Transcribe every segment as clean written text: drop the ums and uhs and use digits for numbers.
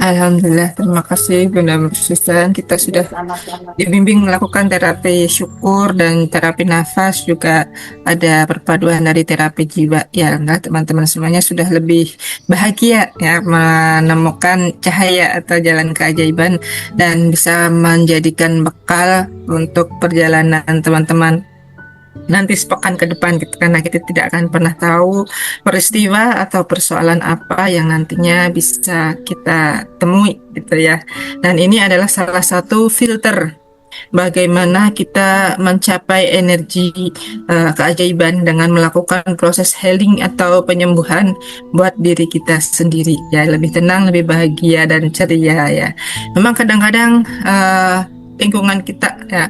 Alhamdulillah, terima kasih Bunda Susan. Kita Ya, sudah sama-sama. dibimbing melakukan terapi syukur dan terapi nafas, juga ada perpaduan dari terapi jiwa. Ya, nah, teman-teman semuanya sudah lebih bahagia ya menemukan cahaya atau jalan keajaiban dan bisa menjadikan bekal untuk perjalanan teman-teman nanti sepekan ke depan gitu, karena kita tidak akan pernah tahu peristiwa atau persoalan apa yang nantinya bisa kita temui gitu ya. Dan ini adalah salah satu filter bagaimana kita mencapai energi keajaiban dengan melakukan proses healing atau penyembuhan buat diri kita sendiri ya, lebih tenang, lebih bahagia dan ceria ya. Memang kadang-kadang lingkungan kita ya,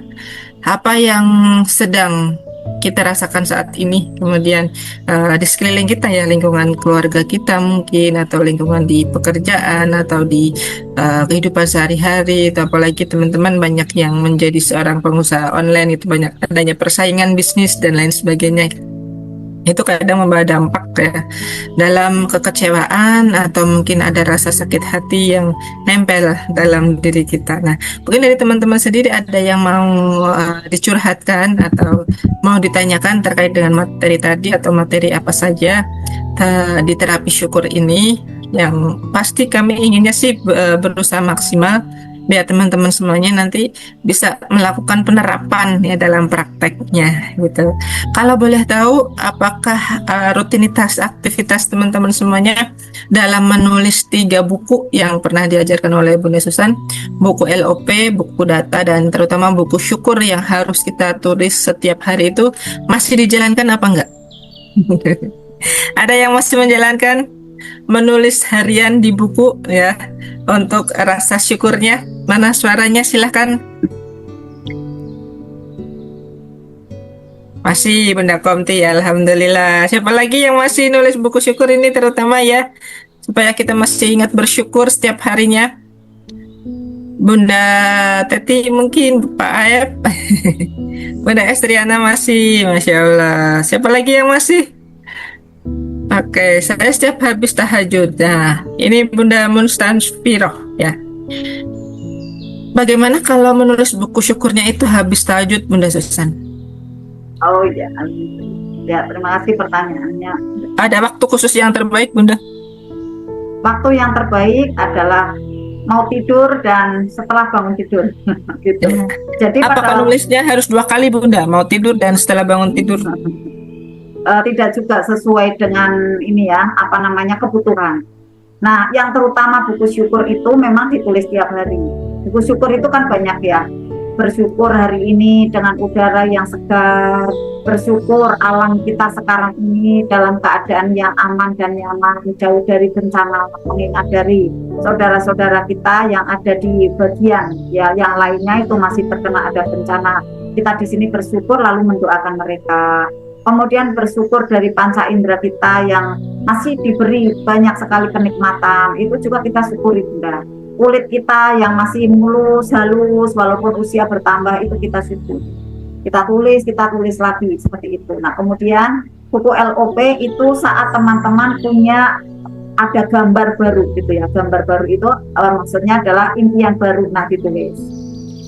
apa yang sedang kita rasakan saat ini, kemudian di sekeliling kita ya, lingkungan keluarga kita mungkin, atau lingkungan di pekerjaan, atau di kehidupan sehari-hari, atau apalagi teman-teman banyak yang menjadi seorang pengusaha online, itu banyak adanya persaingan bisnis dan lain sebagainya. Itu kadang membawa dampak ya dalam kekecewaan, atau mungkin ada rasa sakit hati yang nempel dalam diri kita. Nah, mungkin dari teman-teman sendiri ada yang mau dicurhatkan atau mau ditanyakan terkait dengan materi tadi, atau materi apa saja di terapi syukur ini, yang pasti kami inginnya sih berusaha maksimal biar teman-teman semuanya nanti bisa melakukan penerapan ya dalam prakteknya gitu. Kalau boleh tahu, apakah rutinitas aktivitas teman-teman semuanya dalam menulis 3 buku yang pernah diajarkan oleh Bunda Susan, buku LOP, buku data, dan terutama buku syukur yang harus kita tulis setiap hari, itu masih dijalankan apa enggak? Ada yang masih menjalankan menulis harian di buku ya untuk rasa syukurnya? Mana suaranya, silahkan. Masih Bunda Komti ya, Alhamdulillah. Siapa lagi yang masih nulis buku syukur ini terutama ya, supaya kita masih ingat bersyukur setiap harinya? Bunda Teti mungkin, Pak Ayep. Bunda Estriana masih, Masya Allah. Siapa lagi yang masih? Oke, saya setiap habis tahajud. Nah, ini Bunda Munstanspiroh ya. Bagaimana kalau menulis buku syukurnya itu habis tahajud, Bunda Susan? Oh iya, ya terima kasih pertanyaannya. Ada waktu khusus yang terbaik, Bunda? Waktu yang terbaik adalah mau tidur dan setelah bangun tidur, gitu. Ya. Jadi Apakah nulisnya harus 2 kali, Bunda? Mau tidur dan setelah bangun tidur? tidak juga sesuai dengan ini ya, apa namanya, kebutuhan. Nah, yang terutama buku syukur itu memang ditulis tiap hari. Buku syukur itu kan banyak ya. Bersyukur hari ini dengan udara yang segar, bersyukur alam kita sekarang ini dalam keadaan yang aman dan nyaman, jauh dari bencana, mengingat dari saudara-saudara kita yang ada di bagian ya yang lainnya itu masih terkena ada bencana. Kita di sini bersyukur lalu mendoakan mereka. Kemudian bersyukur dari panca indera kita yang masih diberi banyak sekali kenikmatan, itu juga kita syukuri, Bunda. Kulit kita yang masih mulus, halus, walaupun usia bertambah, itu kita syukuri. Kita tulis lagi, seperti itu. Nah, kemudian buku LOP itu saat teman-teman punya ada gambar baru gitu ya. Gambar baru itu maksudnya adalah impian baru, nah ditulis.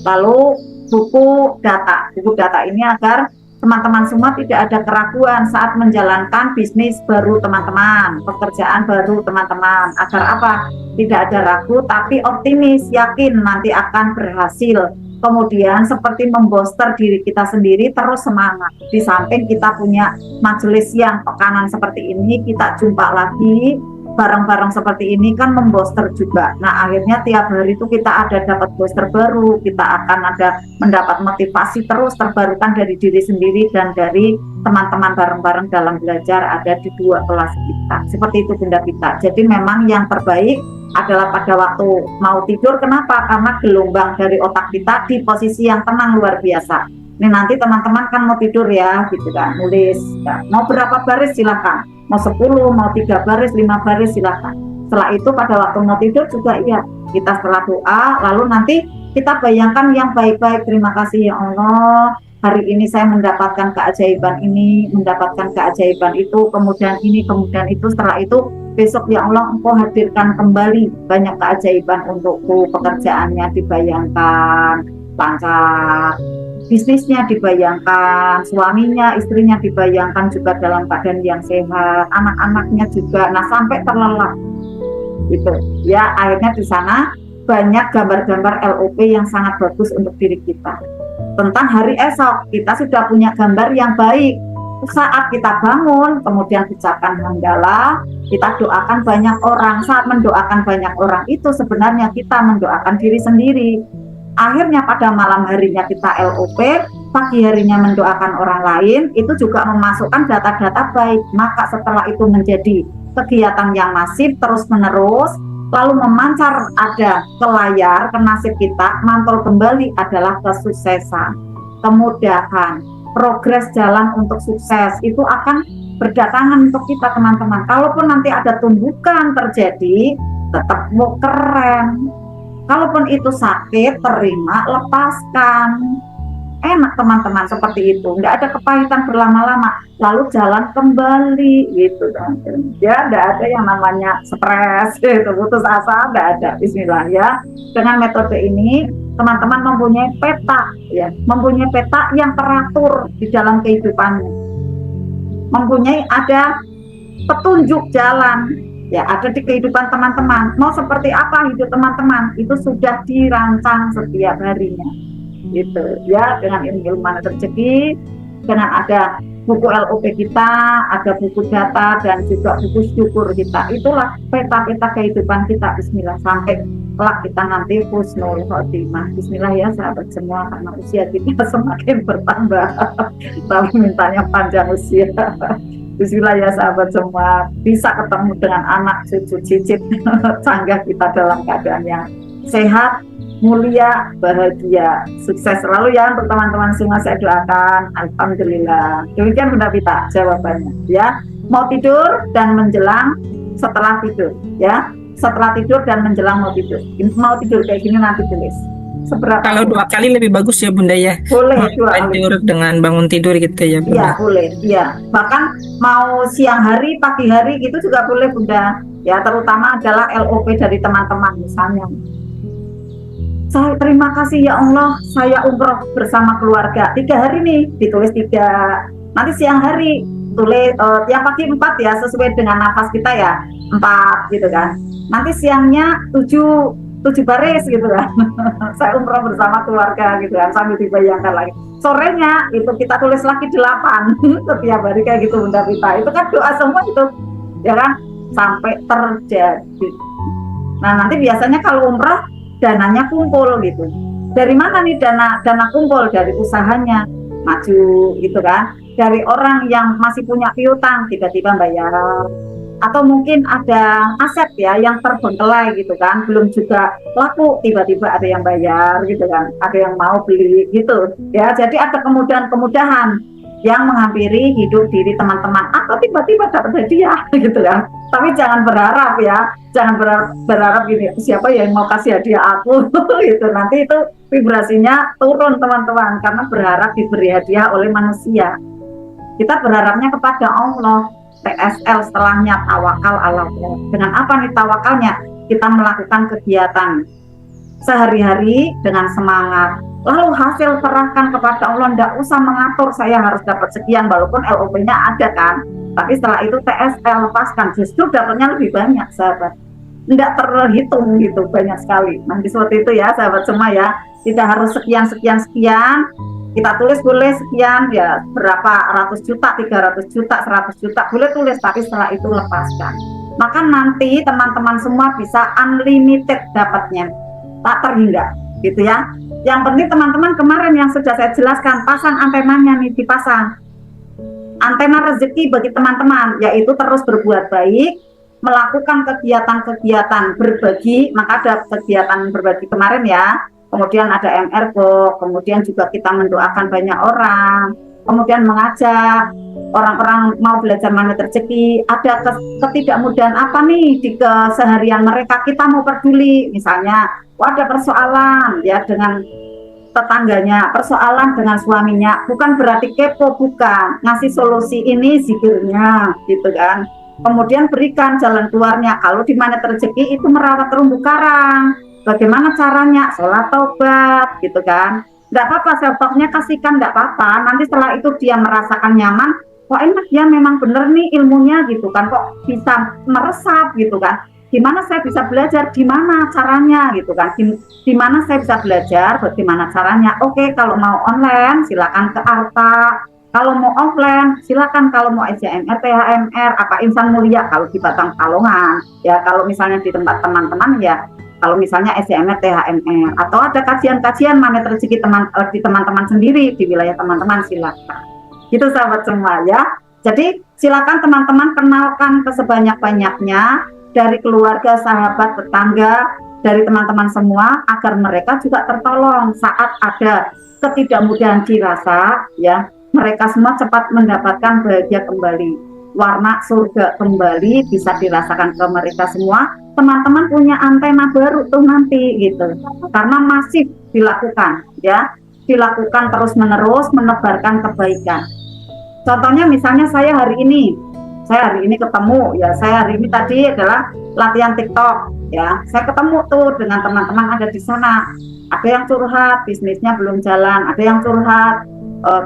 Lalu buku data ini agar teman-teman semua tidak ada keraguan saat menjalankan bisnis baru teman-teman, pekerjaan baru teman-teman, agar apa? Tidak ada ragu tapi optimis, yakin nanti akan berhasil. Kemudian seperti memboster diri kita sendiri terus semangat. Di samping kita punya majelis yang tekanan seperti ini, kita jumpa lagi bareng-bareng seperti ini kan memboster juga. Nah, akhirnya tiap hari itu kita ada dapat booster baru, kita akan ada mendapat motivasi terus terbarukan dari diri sendiri dan dari teman-teman bareng-bareng dalam belajar ada di 2 kelas kita. Seperti itu Bunda kita. Jadi memang yang terbaik adalah pada waktu mau tidur. Kenapa? Karena gelombang dari otak kita di posisi yang tenang luar biasa. Ini nanti teman-teman kan mau tidur ya, gitu kan, nulis. Ya. Mau berapa baris silakan. Mau 10, mau 3 baris, 5 baris silakan. Setelah itu pada waktu mau tidur juga iya, kita setelah doa, lalu nanti kita bayangkan yang baik-baik. Terima kasih ya Allah, hari ini saya mendapatkan keajaiban ini, mendapatkan keajaiban itu, kemudian ini, kemudian itu, setelah itu besok ya Allah Engkau hadirkan kembali banyak keajaiban untukku, pekerjaannya dibayangkan lancar, bisnisnya dibayangkan, suaminya, istrinya dibayangkan juga dalam keadaan yang sehat, anak-anaknya juga, nah sampai terlelap gitu ya. Akhirnya di sana banyak gambar-gambar LOP yang sangat bagus untuk diri kita. Tentang hari esok kita sudah punya gambar yang baik. Saat kita bangun kemudian ucapkan hamdalah, kita doakan banyak orang. Saat mendoakan banyak orang itu sebenarnya kita mendoakan diri sendiri. Akhirnya pada malam harinya kita LOP, pagi harinya mendoakan orang lain, itu juga memasukkan data-data baik. Maka setelah itu menjadi kegiatan yang masif terus menerus, lalu memancar ada ke layar, ke nasib kita, mantul kembali adalah kesuksesan, kemudahan, progres jalan untuk sukses itu akan berdatangan untuk kita teman-teman. Kalaupun nanti ada tumbukan terjadi, tetap mau keren. Kalaupun itu sakit, terima, lepaskan. Enak teman-teman seperti itu, nggak ada kepahitan berlama-lama, lalu jalan kembali gitu kan. Ya nggak ada yang namanya stres gitu, putus asa, nggak ada. Bismillah ya. Dengan metode ini teman-teman mempunyai peta ya, mempunyai peta yang teratur di dalam kehidupannya, mempunyai ada petunjuk jalan ya, ada di kehidupan teman-teman. Mau seperti apa hidup teman-teman itu sudah dirancang setiap harinya gitu ya, dengan ilmu mana rezeki, dengan ada buku LOP kita, ada buku data dan juga buku syukur kita. Itulah peta-peta kehidupan kita. Bismillah sampai kelak kita nanti husnul khotimah. Bismillah ya sahabat semua, karena usia kita semakin bertambah tapi mintanya panjang usia. Bismillah ya sahabat semua, bisa ketemu dengan anak cucu cicit sanggah kita dalam keadaan yang sehat, mulia, bahagia, sukses selalu ya untuk teman-teman semua. Saya doakan, alhamdulillah. Demikian Bunda Vita jawabannya ya. Mau tidur dan menjelang setelah tidur ya. Setelah tidur dan menjelang mau tidur. Mau tidur kayak gini nanti tulis. Seberapa? Kalau 2 kali lebih bagus ya Bunda ya. Boleh 2 kali. Tidur dengan bangun tidur gitu ya Bunda. Iya boleh, iya. Bahkan mau siang hari, pagi hari gitu juga boleh Bunda. Ya terutama adalah LOP dari teman-teman misalnya. Saya terima kasih ya Allah, saya umroh bersama keluarga 3 hari nih, ditulis 3. Nanti siang hari tulis tiap pagi 4 ya, sesuai dengan nafas kita ya 4 gitu kan. Nanti siangnya 7 baris gitu kan. Saya umroh bersama keluarga gitu kan, sambil dibayangkan lagi. Sorenya itu kita tulis lagi 8 setiap hari kayak gitu Bunda Vita. Itu kan doa semua itu ya kan, sampai terjadi. Nah nanti biasanya kalau umroh dananya kumpul gitu. Dari mana nih dana kumpul? Dari usahanya maju gitu kan. Dari orang yang masih punya piutang tiba-tiba bayar. Atau mungkin ada aset ya yang terbengkelai gitu kan, belum juga laku tiba-tiba ada yang bayar gitu kan. Ada yang mau beli gitu. Ya, jadi ada kemudahan-kemudahan yang menghampiri hidup diri teman-teman, atau tiba-tiba dapat hadiah gitu kan. Tapi jangan berharap ya, jangan berharap gini, siapa yang mau kasih hadiah aku gitu. Nanti itu vibrasinya turun teman-teman, karena berharap diberi hadiah oleh manusia. Kita berharapnya kepada Allah. TSL setelahnya tawakal ala Allah. Dengan apa nih tawakalnya? Kita melakukan kegiatan sehari-hari dengan semangat, lalu hasil serahkan kepada Allah. Tidak usah mengatur saya harus dapat sekian, walaupun LOP-nya ada kan, tapi setelah itu TSL lepaskan, justru dapatnya lebih banyak sahabat, tidak terhitung gitu, banyak sekali. Nanti seperti itu ya sahabat semua ya, tidak harus sekian kita tulis boleh sekian ya, berapa ratus juta, 300 juta, 100 juta boleh tulis, tapi setelah itu lepaskan. Maka nanti teman-teman semua bisa unlimited dapatnya, tak terhingga gitu ya. Yang penting teman-teman kemarin yang sudah saya jelaskan, pasang antenanya nih, dipasang antena rezeki bagi teman-teman, yaitu terus berbuat baik, melakukan kegiatan-kegiatan berbagi. Maka ada kegiatan berbagi kemarin ya, kemudian ada MRBO, kemudian juga kita mendoakan banyak orang, kemudian mengajak orang-orang mau belajar magnet rezeki. Ada ketidakmudahan apa nih di keseharian mereka, kita mau peduli. Misalnya ada persoalan ya dengan tetangganya, persoalan dengan suaminya, bukan berarti kepo, bukan, ngasih solusi ini zikirnya gitu kan. Kemudian berikan jalan keluarnya. Kalau di mana rezeki itu merawat terumbu karang, bagaimana caranya? Sholat taubat gitu kan. Nggak apa-apa, self-talknya kasihkan, nggak apa-apa. Nanti setelah itu dia merasakan nyaman, kok enak ya, memang bener nih ilmunya gitu kan, kok bisa meresap gitu kan. Gimana saya bisa belajar, gimana caranya gitu kan, gimana saya bisa belajar, bagaimana caranya. Oke, kalau mau online silakan ke Arta, kalau mau offline silakan, kalau mau SJMR, THMR, apa Insan Mulia kalau di Batang Palongan ya. Kalau misalnya di tempat teman-teman ya, kalau misalnya SJMR, THMR, atau ada kajian-kajian magnet rezeki di teman-teman sendiri di wilayah teman-teman, silakan. Gitu sahabat semua ya. Jadi silakan teman-teman kenalkan ke sebanyak-banyaknya, dari keluarga, sahabat, tetangga, dari teman-teman semua, agar mereka juga tertolong saat ada ketidakmudahan dirasa ya. Mereka semua cepat mendapatkan bahagia kembali, warna surga kembali bisa dirasakan ke mereka semua. Teman-teman punya antena baru tuh nanti gitu, karena masif dilakukan ya, dilakukan terus-menerus menebarkan kebaikan. Contohnya misalnya saya hari ini ketemu ya, saya hari ini tadi adalah latihan TikTok ya, saya ketemu tuh dengan teman-teman ada di sana, ada yang curhat bisnisnya belum jalan, ada yang curhat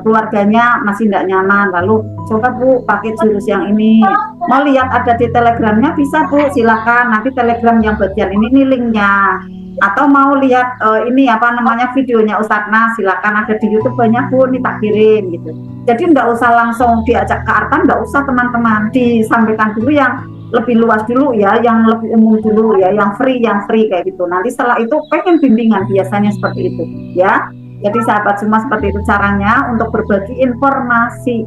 keluarganya masih tidak nyaman, lalu coba Bu pakai jurus yang ini, mau lihat ada di telegramnya bisa Bu, silakan, nanti telegram yang bagian ini linknya, atau mau lihat ini apa namanya videonya Ustadz Nas, silakan, ada di YouTube banyak Bu, nih tak kirim gitu. Jadi nggak usah langsung diajak ke Arta, nggak usah teman-teman, disampaikan dulu yang lebih luas dulu ya, yang lebih umum dulu ya, yang free kayak gitu. Nanti setelah itu pengen bimbingan, biasanya seperti itu ya. Jadi sahabat semua, seperti itu caranya untuk berbagi informasi.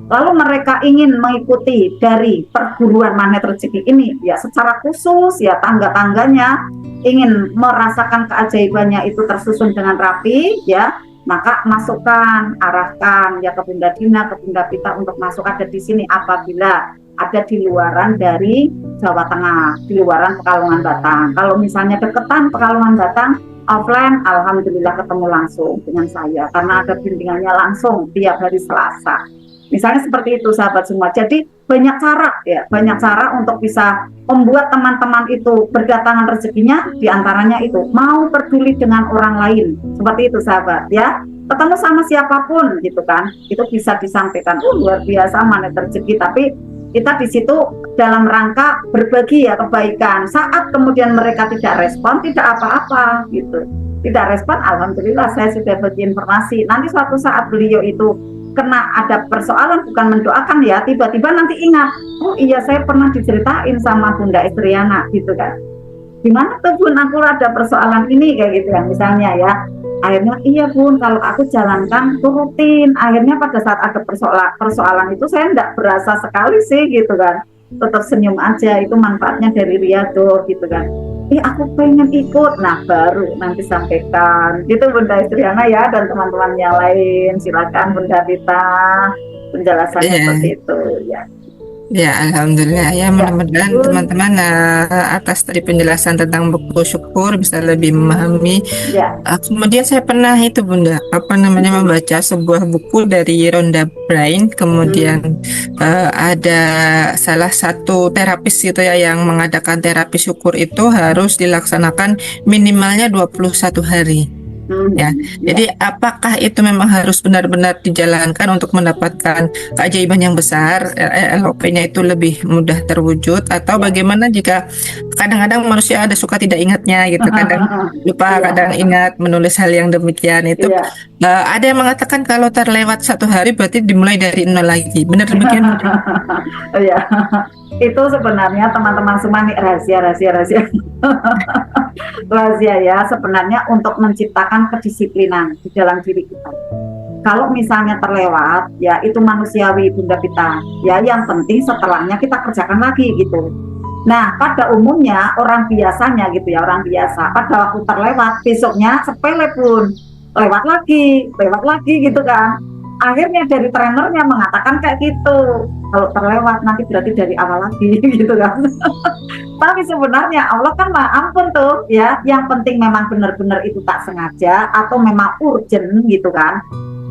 Lalu mereka ingin mengikuti dari perguruan magnet rezeki ini ya secara khusus ya, tangga-tangganya ingin merasakan keajaibannya itu tersusun dengan rapi ya, maka masukkan, arahkan ya ke Bunda Dina, ke Bunda Pita untuk masuk ada di sini apabila ada di luaran dari Jawa Tengah, di luaran Pekalongan Batang. Kalau misalnya deketan Pekalongan Batang, offline, alhamdulillah ketemu langsung dengan saya karena ada bimbingannya langsung tiap hari Selasa. Misalnya seperti itu sahabat semua. Jadi banyak cara ya, banyak cara untuk bisa membuat teman-teman itu berdatangan rezekinya, diantaranya itu mau peduli dengan orang lain. Seperti itu sahabat ya. Ketemu sama siapapun gitu kan, itu bisa disampaikan, luar biasa magnet rezeki, tapi kita di situ dalam rangka berbagi ya kebaikan. Saat kemudian mereka tidak respon, tidak apa-apa gitu. Tidak respon, alhamdulillah saya sudah bagi informasi. Nanti suatu saat beliau itu kena ada persoalan, bukan mendoakan ya, tiba-tiba nanti ingat, oh iya saya pernah diceritain sama Bunda Estriana gitu kan. Gimana tuh Bun, aku ada persoalan ini kayak gitu ya misalnya ya. Akhirnya iya Bun, kalau aku jalankan itu rutin. Akhirnya pada saat ada persoalan itu saya enggak berasa sekali sih gitu kan. Tetap senyum aja, itu manfaatnya dari Riyadhah gitu kan. Aku pengen ikut. Nah baru nanti sampaikan gitu Bunda Estriana ya, dan teman-teman yang lain. Silakan Bunda Pita penjelasannya seperti itu ya. Ya, alhamdulillah ya, mudah-mudahan teman-teman atas tadi penjelasan tentang buku syukur bisa lebih memahami. Kemudian saya pernah itu Bunda, membaca sebuah buku dari Rhonda Byrne. Kemudian ada salah satu terapis gitu ya yang mengadakan terapi syukur itu harus dilaksanakan minimalnya 21 hari. Ya, jadi apakah itu memang harus benar-benar dijalankan untuk mendapatkan keajaiban yang besar, LOP-nya itu lebih mudah terwujud, atau bagaimana jika kadang-kadang manusia ada suka tidak ingatnya gitu, kadang lupa, kadang ingat menulis hal yang demikian itu. Ada yang mengatakan kalau terlewat 1 hari berarti dimulai dari 0 lagi. Benar demikian? Iya. Itu sebenarnya teman-teman semua nih rahasia rahasia ya, sebenarnya untuk menciptakan kedisiplinan di dalam diri kita. Kalau misalnya terlewat ya itu manusiawi Bunda Pita ya, yang penting setelahnya kita kerjakan lagi gitu. Nah pada umumnya orang biasanya gitu ya, orang biasa pada waktu terlewat besoknya sepele pun lewat lagi gitu kan. Akhirnya dari trenernya mengatakan kayak gitu, kalau terlewat nanti berarti dari awal lagi gitu kan. Tapi sebenarnya Allah kan maha ampun tuh ya, yang penting memang benar-benar itu tak sengaja atau memang urgent gitu kan.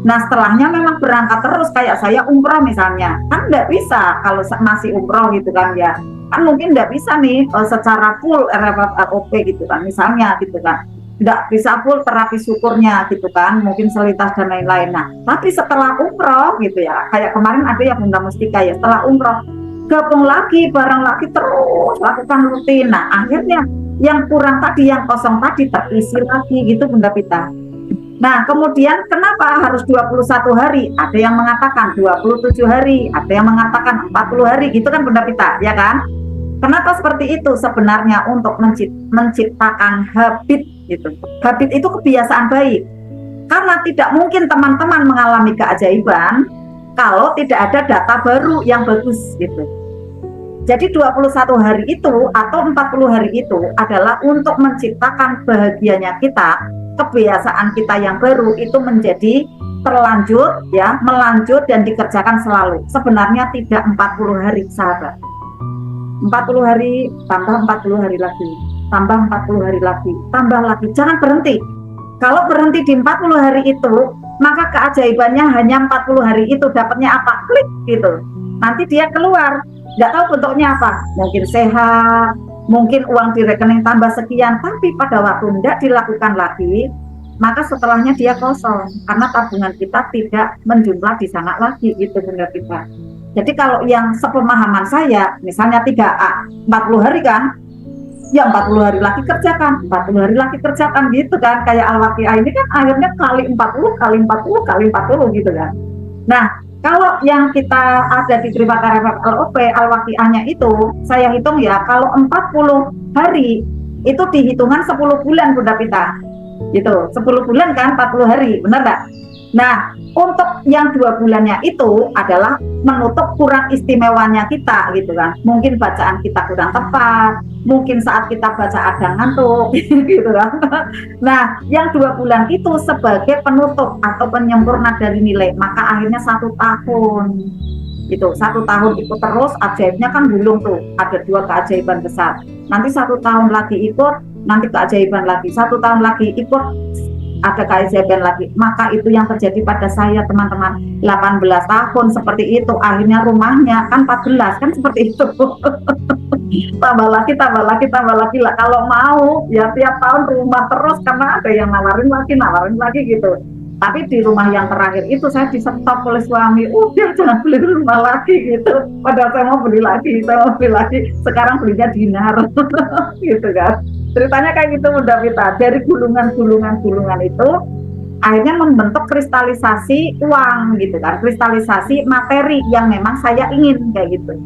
Nah setelahnya memang berangkat terus, kayak saya umroh misalnya, kan nggak bisa kalau masih umroh gitu kan ya, kan mungkin nggak bisa nih secara full RFOP gitu kan misalnya gitu kan, nggak bisa full terapi syukurnya gitu kan, mungkin selintas dan lain-lain. Nah tapi setelah umroh gitu ya, kayak kemarin ada yang Bunda Mustika ya, setelah umroh gabung lagi bareng lagi terus lakukan rutin. Nah akhirnya yang kurang tadi, yang kosong tadi terisi lagi gitu Bunda Pita. Nah, kemudian kenapa harus 21 hari? Ada yang mengatakan 27 hari, ada yang mengatakan 40 hari, gitu kan Bunda Pita, ya kan? Kenapa seperti itu? Sebenarnya untuk menciptakan habit gitu. Habit itu kebiasaan baik. Karena tidak mungkin teman-teman mengalami keajaiban kalau tidak ada data baru yang bagus gitu. Jadi 21 hari itu atau 40 hari itu adalah untuk menciptakan bahagianya kita, kebiasaan kita yang baru itu menjadi terlanjut ya, melanjut dan dikerjakan selalu. Sebenarnya tidak 40 hari sahabat. 40 hari tambah 40 hari lagi, tambah 40 hari lagi, tambah lagi. Jangan berhenti. Kalau berhenti di 40 hari itu, maka keajaibannya hanya 40 hari itu, dapatnya apa? Klik gitu. Nanti dia keluar, nggak tahu bentuknya apa, mungkin sehat, mungkin uang di rekening tambah sekian, tapi pada waktu tidak dilakukan lagi, maka setelahnya dia kosong, karena tabungan kita tidak menjumlah di sana lagi gitu Bunda Pita. Jadi kalau yang sepemahaman saya, misalnya 3A, 40 hari kan, ya 40 hari lagi kerjakan, 40 hari lagi kerjakan gitu kan, kayak Al-Waqiah ini kan akhirnya kali 40, kali 40, kali 40 gitu kan. Nah, kalau yang kita ada di Tripata LOP Al-Waqiahnya itu, saya hitung ya, kalau 40 hari itu dihitungan 10 bulan Bunda Pita. Gitu, 10 bulan kan 40 hari, benar nggak? Nah, untuk yang 2 bulannya itu adalah menutup kurang istimewanya kita gitu kan. Mungkin bacaan kita kurang tepat, mungkin saat kita baca ada ngantuk gitu kan. Nah, yang 2 bulan itu sebagai penutup atau penyempurna dari nilai, maka akhirnya 1 tahun gitu. 1 tahun itu terus, ajaibnya kan belum tuh, ada 2 keajaiban besar. Nanti 1 tahun lagi ikut, nanti keajaiban lagi, 1 tahun lagi ikut, ada keajaiban lagi. Maka itu yang terjadi pada saya teman-teman, 18 tahun seperti itu, akhirnya rumahnya kan 14 kan seperti itu. tambah lagi lah, kalau mau ya tiap tahun rumah terus, karena ada yang nawarin lagi gitu. Tapi di rumah yang terakhir itu saya di-stop oleh suami, udah jangan beli rumah lagi gitu, padahal saya mau beli lagi, sekarang belinya dinar gitu kan. Ceritanya kayak gitu Bunda Pita, dari gulungan itu akhirnya membentuk kristalisasi uang gitu kan, kristalisasi materi yang memang saya ingin kayak gitu,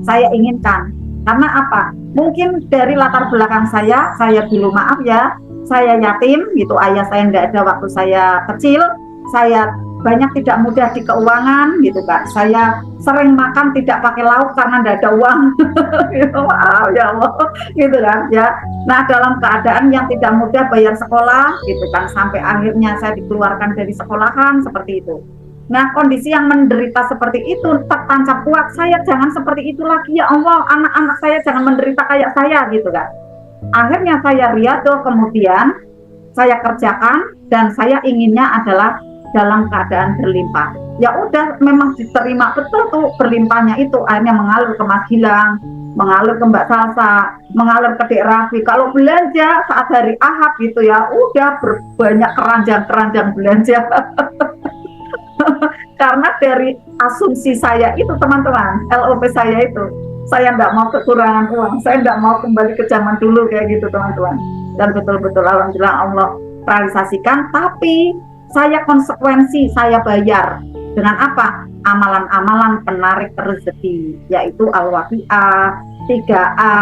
saya inginkan. Karena apa? Mungkin dari latar belakang saya dulu maaf ya, saya yatim gitu, ayah saya nggak ada waktu saya kecil, saya banyak tidak mudah di keuangan gitu kan, saya sering makan tidak pakai lauk karena nggak ada uang gitu, maaf ya Allah gitu kan ya. Nah dalam keadaan yang tidak mudah bayar sekolah gitu kan, sampai akhirnya saya dikeluarkan dari sekolahan seperti itu. Nah kondisi yang menderita seperti itu tertancap kuat, saya jangan seperti itu lagi ya Allah, anak-anak saya jangan menderita kayak saya gitu kan. Akhirnya saya riado, kemudian saya kerjakan, dan saya inginnya adalah dalam keadaan berlimpah. Ya udah, memang diterima betul tuh berlimpahnya itu, akhirnya mengalir ke Mas Gilang, mengalir ke Mbak Salsa, mengalir ke Dek Raffi. Kalau belanja saat hari Ahad gitu ya, udah banyak keranjang belanja. Karena dari asumsi saya itu teman-teman, LOP saya itu, saya nggak mau kekurangan uang, saya nggak mau kembali ke zaman dulu kayak gitu teman-teman. Dan betul-betul alhamdulillah Allah realisasikan, tapi saya konsekuensi, saya bayar dengan apa? Amalan-amalan penarik rezeki, yaitu Al-Waqiah, 3A,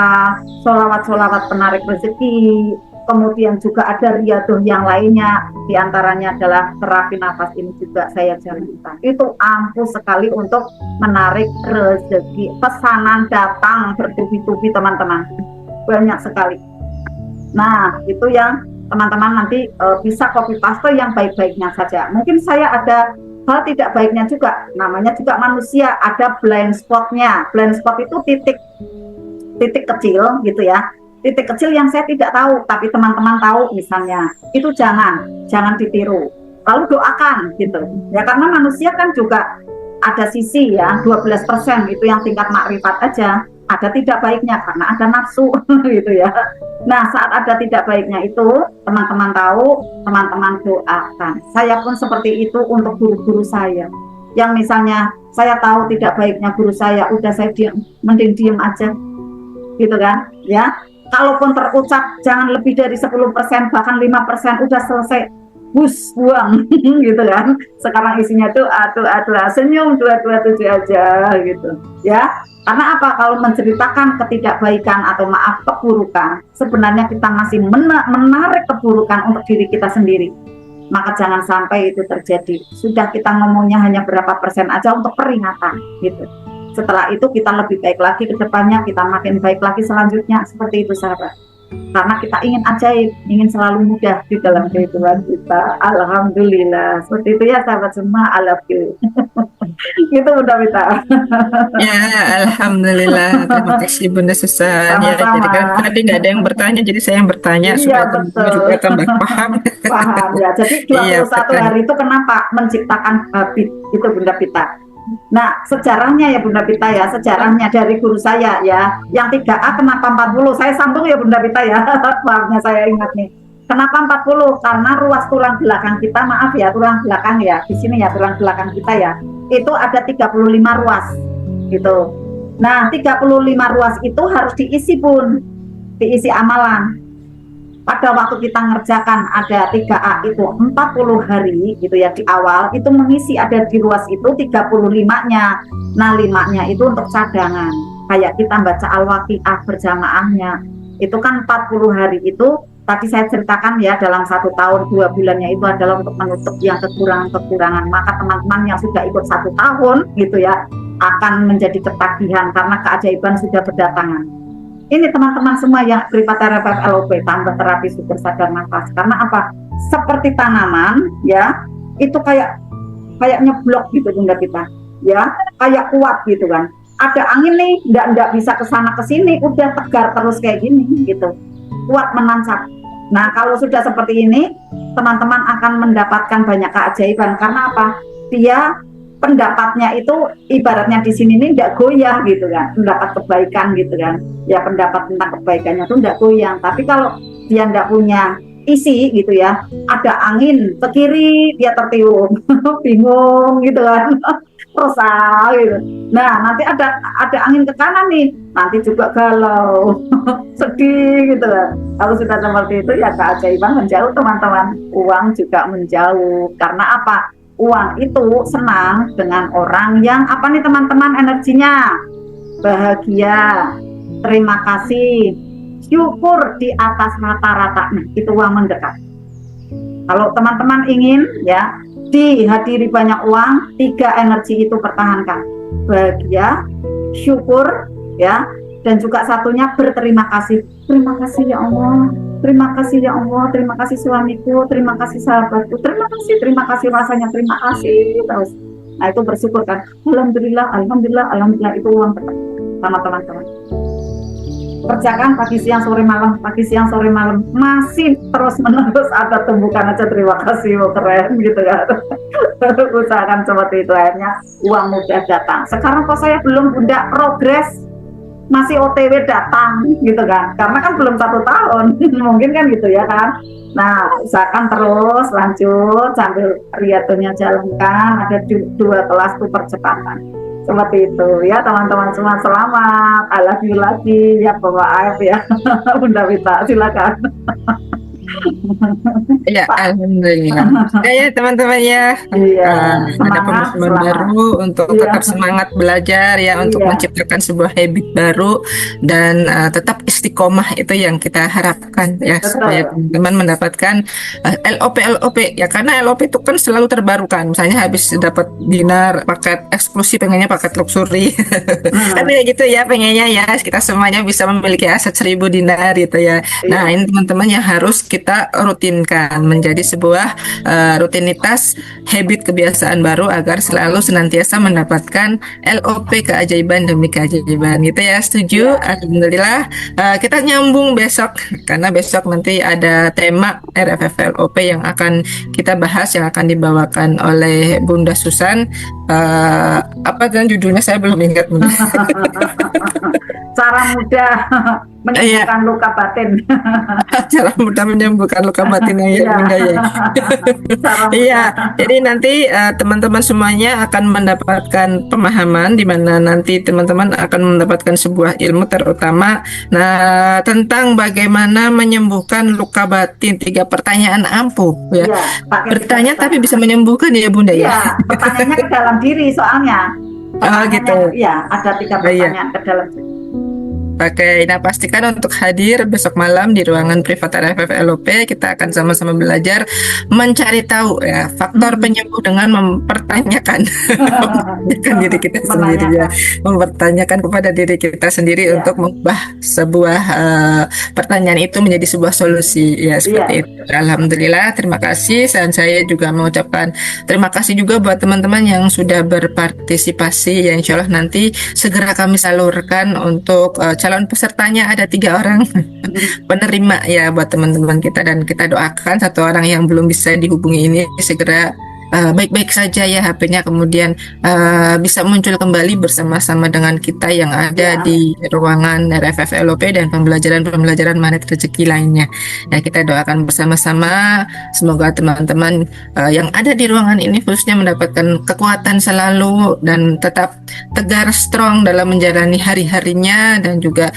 sholawat-sholawat penarik rezeki, kemudian juga ada riadoh yang lainnya, diantaranya adalah terapi nafas ini juga saya jalankan. Itu ampuh sekali untuk menarik rezeki, pesanan datang bertubi-tubi teman-teman, banyak sekali. Nah itu yang teman-teman nanti bisa copy paste yang baik-baiknya saja. Mungkin saya ada hal tidak baiknya juga. Namanya juga manusia, ada blind spotnya. Blind spot itu titik kecil gitu ya, titik kecil yang saya tidak tahu tapi teman-teman tahu misalnya, itu jangan ditiru, lalu doakan gitu ya, karena manusia kan juga ada sisi ya, 12% itu yang tingkat makrifat aja, ada tidak baiknya karena ada nafsu gitu ya. Nah, saat ada tidak baiknya itu teman-teman tahu, teman-teman doakan. Saya pun seperti itu untuk guru-guru saya yang misalnya saya tahu tidak baiknya guru saya, udah saya diam, mending diem aja gitu kan ya. Kalaupun terucap jangan lebih dari 10%, bahkan 5%, udah selesai, bus buang gitu kan. Sekarang isinya tuh senyum 227 aja gitu ya. Karena apa? Kalau menceritakan ketidakbaikan atau maaf keburukan, sebenarnya kita masih menarik keburukan untuk diri kita sendiri. Maka jangan sampai itu terjadi. Sudah kita ngomongnya hanya berapa persen aja untuk peringatan gitu. Setelah itu kita lebih baik lagi ke depannya, kita makin baik lagi selanjutnya, seperti itu sahabat. Karena kita ingin ajaib, ingin selalu mudah di dalam kehidupan kita. Alhamdulillah, seperti itu ya sahabat semua. I love you. Gitu Bunda Vita. Ya, alhamdulillah. Terima kasih Bunda Susan. Ya, jadi Sama-sama. kan tadi nggak ada yang bertanya, jadi saya yang bertanya Iya supaya teman-teman betul. juga tambah paham. Paham ya. Jadi 21 Iya, betul. hari itu kenapa menciptakan habit itu Bunda Vita. Nah, sejarahnya ya Bunda Vita ya, sejarahnya dari guru saya ya. Yang 3A kenapa 40? Saya sambung ya Bunda Vita ya. Maafnya saya ingat nih. Kenapa 40? Karena ruas tulang belakang kita, maaf ya, tulang belakang ya. Di sini ya tulang belakang kita ya. Itu ada 35 ruas gitu. Nah, 35 ruas itu harus diisi Bun. Diisi amalan. Pada waktu kita ngerjakan ada 3A itu 40 hari gitu ya, di awal itu mengisi ada di ruas itu 35-nya. Nah 5-nya itu untuk cadangan, kayak kita baca Al-Waqiah berjamaahnya itu kan 40 hari itu tadi saya ceritakan ya, dalam 1 tahun 2 bulannya itu adalah untuk menutup yang kekurangan-kekurangan. Maka teman-teman yang sudah ikut 1 tahun gitu ya akan menjadi ketagihan karena keajaiban sudah berdatangan. Ini teman-teman semua yang privat terapi LOP tambah terapi syukur sadar nafas. Karena apa? Seperti tanaman ya, itu kayak nyeblok gitu Bunda kita. Ya, kayak kuat gitu kan. Ada angin nih, enggak bisa ke sana ke sini, udah tegar terus kayak gini gitu. Kuat menancap. Nah, kalau sudah seperti ini, teman-teman akan mendapatkan banyak keajaiban. Karena apa? Dia pendapatnya itu ibaratnya di sini nih enggak goyah gitu kan, mendapat kebaikan gitu kan ya, pendapat tentang kebaikannya tuh enggak goyang. Tapi kalau dia enggak punya isi gitu ya, ada angin ke kiri dia tertiup bingung gitu kan resah gitu. Nah nanti ada angin ke kanan nih, nanti juga galau sedih gitu kan. Kalau sudah seperti itu ya keajaiban menjauh teman-teman, uang juga menjauh. Karena apa? Uang itu senang dengan orang yang apa nih teman-teman, energinya bahagia, terima kasih, syukur di atas rata-rata. Nah itu uang mendekat. Kalau teman-teman ingin ya dihadiri banyak uang, 3 energi itu pertahankan, bahagia, syukur ya, dan juga satunya berterima kasih. Terima kasih ya Allah, terima kasih ya Allah, terima kasih suamiku, terima kasih sahabatku, terima kasih rasanya, terima kasih terus. Nah itu bersyukur kan, alhamdulillah, alhamdulillah, alhamdulillah. Itu uang sama teman-teman. Kerjakan pagi siang sore malam, pagi siang sore malam, masih terus menerus ada tumbukan aja, terima kasih, oh, keren gitu kan. Usahakan seperti itu, akhirnya uang mudah datang. Sekarang kok saya belum Bunda progres, masih OTW datang gitu kan, karena kan belum 1 tahun mungkin kan gitu ya kan. Nah usahakan terus lanjut sambil riyadhnya jalankan, ada 2 kelas tuh percepatan seperti itu ya teman-teman semua. Selamat, I love you lagi ya Bapak Aif ya. Bunda Vita silakan. Ya, alhamdulillah. Ya teman-teman ya, Iya, ada semangat, pemahaman selamat. baru untuk Iya. tetap semangat belajar ya, untuk Iya. menciptakan sebuah habit baru dan tetap istiqomah, itu yang kita harapkan ya, supaya Betul. teman-teman mendapatkan LOP ya, karena LOP itu kan selalu terbarukan. Misalnya habis dapat dinar paket eksklusif, pengennya paket luxury. Kan kayak gitu ya, pengennya ya kita semuanya bisa memiliki aset 1000 dinar gitu ya. Iya. Nah ini teman-teman yang harus kita rutinkan menjadi sebuah rutinitas, habit, kebiasaan baru agar selalu senantiasa mendapatkan LOP, keajaiban demi keajaiban gitu ya. Setuju? Alhamdulillah. Kita nyambung besok karena besok nanti ada tema RFF LOP yang akan kita bahas, yang akan dibawakan oleh Bunda Susan. Apa dan judulnya saya belum ingat. Cara mudah menyembuhkan luka batin. Cara mudah menyembuhkan luka batin ya, Iya. Bunda ya. Cara mudah. Iya, jadi nanti teman-teman semuanya akan mendapatkan pemahaman di mana nanti teman-teman akan mendapatkan sebuah ilmu terutama tentang bagaimana menyembuhkan luka batin. 3 pertanyaan ampuh ya. Iya, pakai Bertanya tiga tapi bisa menyembuhkan ya Bunda ya. Iya, pertanyaannya ke dalam diri soalnya. Gitu. Iya, ada 3 pertanyaan ke dalam diri. Oke, nah pastikan untuk hadir besok malam di ruangan privat RFF LOP. Kita akan sama-sama belajar mencari tahu ya faktor penyembuh dengan mempertanyakan diri kita sendiri ya, mempertanyakan kepada diri kita sendiri untuk mengubah sebuah pertanyaan itu menjadi sebuah solusi ya, seperti itu. Alhamdulillah, terima kasih. Dan saya juga mengucapkan terima kasih juga buat teman-teman yang sudah berpartisipasi ya. Insya Allah nanti segera kami salurkan untuk calon pesertanya, ada 3 orang penerima ya buat teman-teman kita, dan kita doakan 1 orang yang belum bisa dihubungi ini segera baik-baik saja ya HP-nya, kemudian bisa muncul kembali bersama-sama dengan kita yang ada di ruangan RFF LOP dan pembelajaran Magnet Rezeki lainnya. Ya, kita doakan bersama-sama semoga teman-teman yang ada di ruangan ini khususnya mendapatkan kekuatan selalu dan tetap tegar, strong dalam menjalani hari-harinya, dan juga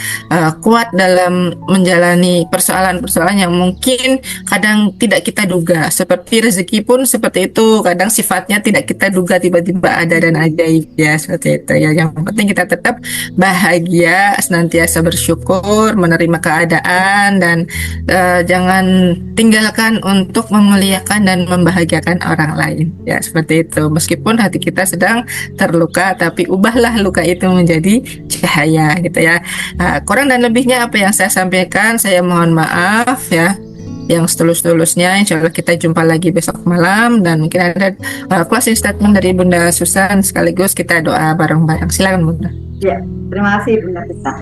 kuat dalam menjalani persoalan-persoalan yang mungkin kadang tidak kita duga. Seperti rezeki pun seperti itu, kadang sifatnya tidak kita duga tiba-tiba ada dan ajaib ya, seperti itu ya. Yang penting kita tetap bahagia, senantiasa bersyukur, menerima keadaan, dan jangan tinggalkan untuk memuliakan dan membahagiakan orang lain ya, seperti itu. Meskipun hati kita sedang terluka, tapi ubahlah luka itu menjadi cahaya gitu ya. Kurang dan lebihnya apa yang saya sampaikan, saya mohon maaf ya yang setulus-tulusnya. Insya Allah kita jumpa lagi besok malam, dan mungkin ada closing statement dari Bunda Susan sekaligus kita doa bareng-bareng. Silakan Bunda. Ya, terima kasih Bunda Tita.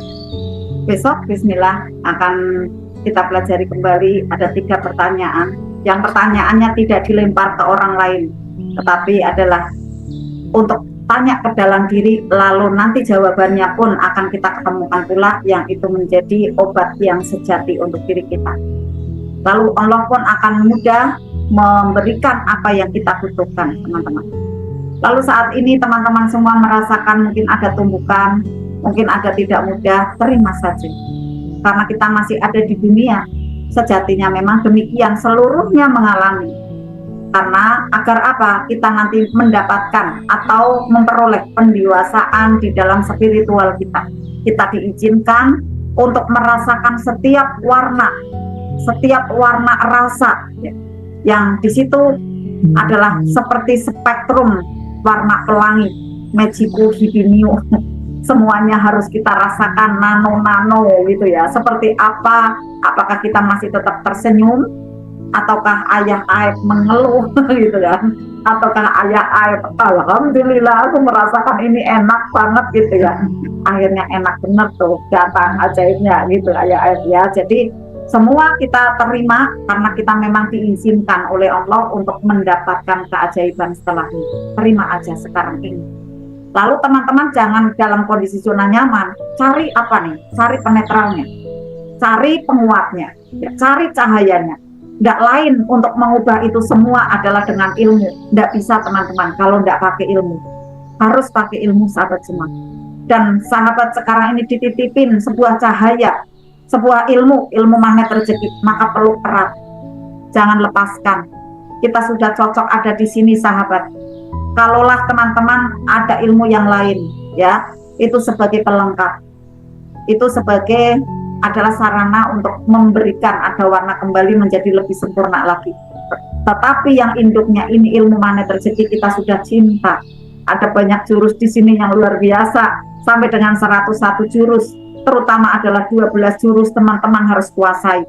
Besok Bismillah akan kita pelajari kembali, ada 3 pertanyaan. Yang pertanyaannya tidak dilempar ke orang lain, tetapi adalah untuk tanya ke dalam diri, lalu nanti jawabannya pun akan kita ketemukan pula, yang itu menjadi obat yang sejati untuk diri kita. Lalu Allah pun akan mudah memberikan apa yang kita butuhkan, teman-teman. Lalu saat ini teman-teman semua merasakan mungkin ada tumbukan, mungkin ada tidak mudah, terima saja. Karena kita masih ada di dunia, sejatinya memang demikian, seluruhnya mengalami. Karena agar apa? Kita nanti mendapatkan atau memperoleh pendewasaan di dalam spiritual kita. Kita diizinkan untuk merasakan setiap warna rasa yang di situ adalah seperti spektrum warna pelangi, Magiku Hibiniu. Semuanya harus kita rasakan nano-nano gitu ya. Seperti apa? Apakah kita masih tetap tersenyum, ataukah ayah aib mengeluh gitu kan? Ataukah ayah aib alhamdulillah aku merasakan ini enak banget gitu ya. Akhirnya enak bener tuh, datang ajaibnya gitu ayah aib ya. Jadi semua kita terima karena kita memang diizinkan oleh Allah untuk mendapatkan keajaiban setelah ini. Terima aja sekarang ini. Lalu teman-teman jangan dalam kondisi zona nyaman. Cari apa nih? Cari penetralnya, cari penguatnya, ya, cari cahayanya. Tidak lain untuk mengubah itu semua adalah dengan ilmu. Tidak bisa teman-teman kalau tidak pakai ilmu. Harus pakai ilmu sahabat semua. Dan sahabat sekarang ini dititipin sebuah cahaya, sebuah ilmu magnet rezeki, maka peluk erat, jangan lepaskan. Kita sudah cocok ada di sini sahabat. Kalaulah teman-teman ada ilmu yang lain ya, itu sebagai pelengkap, itu sebagai adalah sarana untuk memberikan ada warna kembali menjadi lebih sempurna lagi. Tetapi yang induknya ini ilmu magnet rezeki, kita sudah cinta. Ada banyak jurus di sini yang luar biasa, sampai dengan 101 jurus. Terutama adalah 12 jurus teman-teman harus kuasai.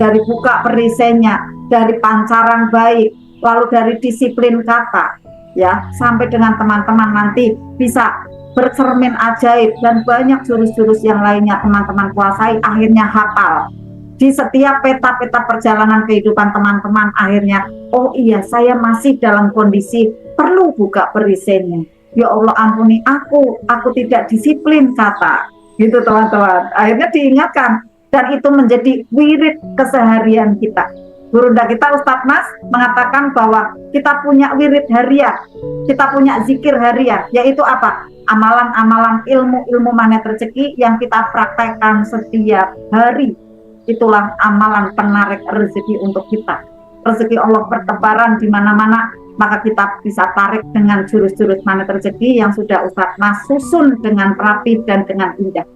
dari buka perisainya, dari pancaran baik, lalu dari disiplin kata, ya, sampai dengan teman-teman nanti bisa bercermin ajaib dan banyak jurus-jurus yang lainnya teman-teman kuasai, akhirnya hafal. Di setiap peta-peta perjalanan kehidupan teman-teman, akhirnya, oh iya, saya masih dalam kondisi perlu buka perisainya. Ya Allah, ampuni aku tidak disiplin kata. Gitu teman-teman. Akhirnya diingatkan, dan itu menjadi wirid keseharian kita. Gurunda kita Ustadz Mas mengatakan bahwa kita punya wirid harian, kita punya zikir harian, yaitu apa? Amalan-amalan ilmu magnet rezeki yang kita praktekkan setiap hari. Itulah amalan penarik rezeki untuk kita. Rezeki Allah bertebaran di mana-mana, maka kita bisa tarik dengan jurus-jurus magnet rezeki yang sudah Ustadz Mas susun dengan rapi dan dengan indah.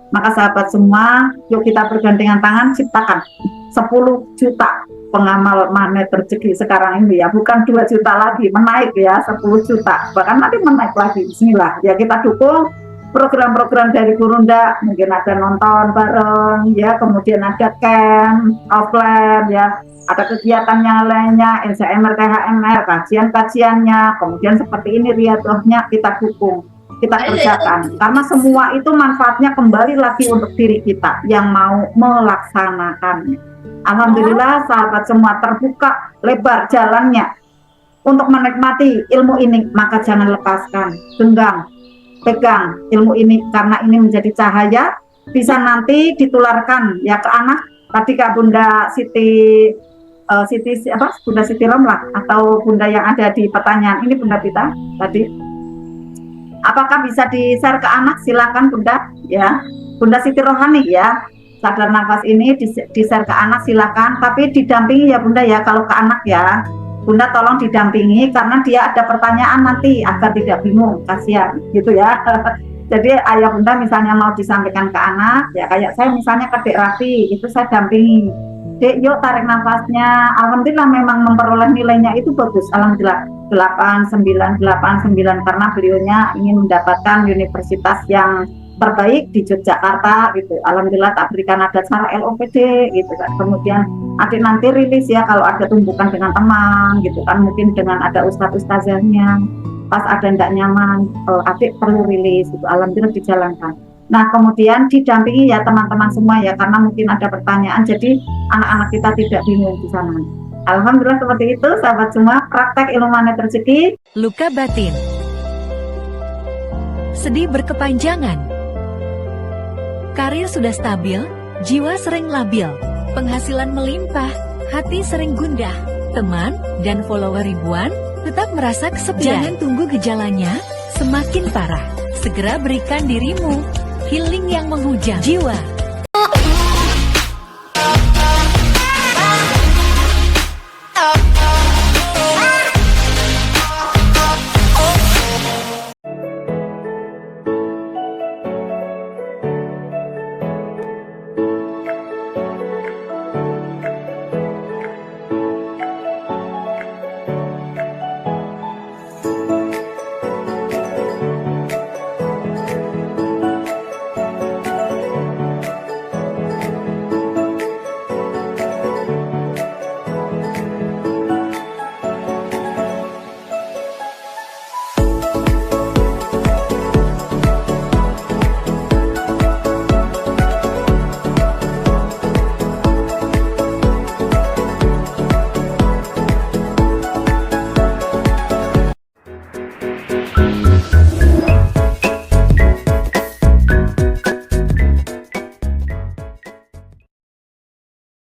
Maka sahabat semua, yuk kita bergandengan tangan ciptakan 10 juta pengamal magnet rezeki sekarang ini ya, bukan 2 juta lagi, menaik ya, 10 juta, bahkan nanti menaik lagi. Bismillah ya, kita dukung program-program dari Gurunda, mungkin ada nonton bareng ya, kemudian ada camp offline ya, ada kegiatan yang lainnya, NCMR, THMR, kajian-kajiannya, kemudian seperti ini riyadhahnya kita dukung, kita kerjakan, karena semua itu manfaatnya kembali lagi untuk diri kita yang mau melaksanakannya. Alhamdulillah sahabat semua, terbuka lebar jalannya untuk menikmati ilmu ini, maka jangan lepaskan, genggam, pegang ilmu ini, karena ini menjadi cahaya, bisa nanti ditularkan ya ke anak. Tadi Kak Bunda Siti Bunda Siti Romlah atau Bunda yang ada di pertanyaan ini, Bunda Pita tadi, apakah bisa di-share ke anak? Silakan Bunda ya, Bunda Siti Rohani ya, sadar nafas ini di-share ke anak silakan, tapi didampingi ya Bunda ya. Kalau ke anak ya Bunda tolong didampingi, karena dia ada pertanyaan nanti agar tidak bingung, kasihan gitu ya. Jadi ayah Bunda misalnya mau disampaikan ke anak ya, kayak saya misalnya ke Dek Raffi itu saya dampingi, Dek yuk tarik nafasnya. Alhamdulillah memang memperoleh nilainya itu bagus, alhamdulillah 8,9 karena beliaunya ingin mendapatkan universitas yang terbaik di Yogyakarta gitu. Alhamdulillah tak berikan ada cara LOPD gitu kan. Kemudian adik nanti rilis ya kalau ada tumbukan dengan teman gitu kan, mungkin dengan ada ustadz-ustazahnya, pas ada tidak nyaman adik perlu rilis gitu. Alhamdulillah dijalankan. Nah kemudian didampingi ya teman-teman semua ya, karena mungkin ada pertanyaan, jadi anak-anak kita tidak bingung di sana. Alhamdulillah seperti itu sahabat semua, praktek ilmu magnet rezeki. Luka batin, sedih berkepanjangan, karir sudah stabil, jiwa sering labil, penghasilan melimpah, hati sering gundah, teman dan follower ribuan, tetap merasa kesepian. Jangan tunggu gejalanya semakin parah, segera berikan dirimu healing yang menghujam jiwa.